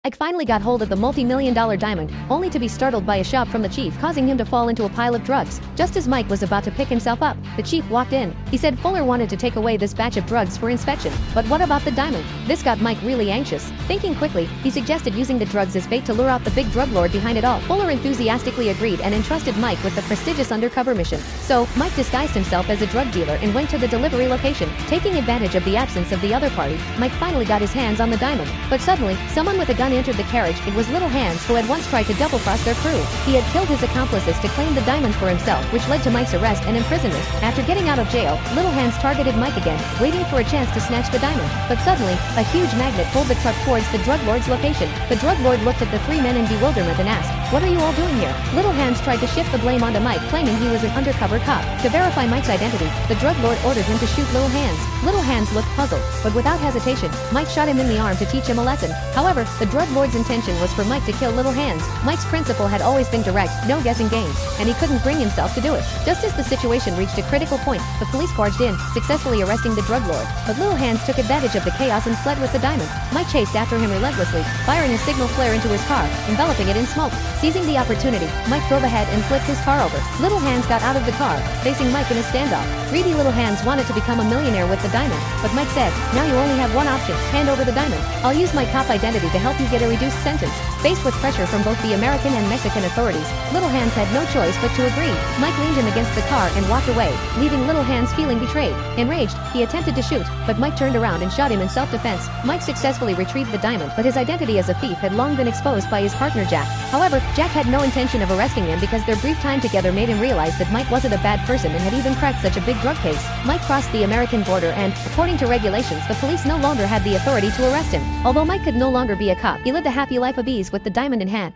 Mike finally got hold of the multi-million-dollar diamond, only to be startled by a shove from the chief, causing him to fall into a pile of drugs. Just as Mike was about to pick himself up, the chief walked in. He said Fuller wanted to take away this batch of drugs for inspection, but what about the diamond? This got Mike really anxious. Thinking quickly, he suggested using the drugs as bait to lure out the big drug lord behind it all. Fuller enthusiastically agreed and entrusted Mike with the prestigious undercover mission. So, Mike disguised himself as a drug dealer and went to the delivery location. Taking advantage of the absence of the other party, Mike finally got his hands on the diamond. But suddenly, someone with a gun entered the carriage. It was Little Hands, who had once tried to double-cross their crew. He had killed his accomplices to claim the diamond for himself, which led to Mike's arrest and imprisonment. After getting out of jail, Little Hands targeted Mike again, waiting for a chance to snatch the diamond. But suddenly, a huge magnet pulled the truck towards the drug lord's location. The drug lord looked at the three men in bewilderment and asked, "What are you all doing here?" Little Hands tried to shift the blame onto Mike, claiming he was an undercover cop. To verify Mike's identity, the drug lord ordered him to shoot Little Hands. Little Hands looked puzzled, but without hesitation, Mike shot him in the arm to teach him a lesson. However, the drug lord's intention was for Mike to kill Little Hands. Mike's principle had always been direct, no guessing games, and he couldn't bring himself to do it. Just as the situation reached a critical point, the police barged in, successfully arresting the drug lord. But Little Hands took advantage of the chaos and fled with the diamond. Mike chased after him relentlessly, firing a signal flare into his car, enveloping it in smoke. Seizing the opportunity, Mike drove ahead and flipped his car over. Little Hands got out of the car, facing Mike in a standoff. Greedy Little Hands wanted to become a millionaire with the diamond, but Mike said, "Now you only have one option, hand over the diamond. I'll use my cop identity to help you get a reduced sentence." Faced with pressure from both the American and Mexican authorities, Little Hands had no choice but to agree. Mike leaned him against the car and walked away, leaving Little Hands feeling betrayed. Enraged, he attempted to shoot, but Mike turned around and shot him in self-defense. Mike successfully retrieved the diamond, but his identity as a thief had long been exposed by his partner Jack. However, Jack had no intention of arresting him because their brief time together made him realize that Mike wasn't a bad person and had even cracked such a big drug case. Mike crossed the American border and, according to regulations, the police no longer had the authority to arrest him. Although Mike could no longer be a cop, he lived a happy life of ease with the diamond in hand.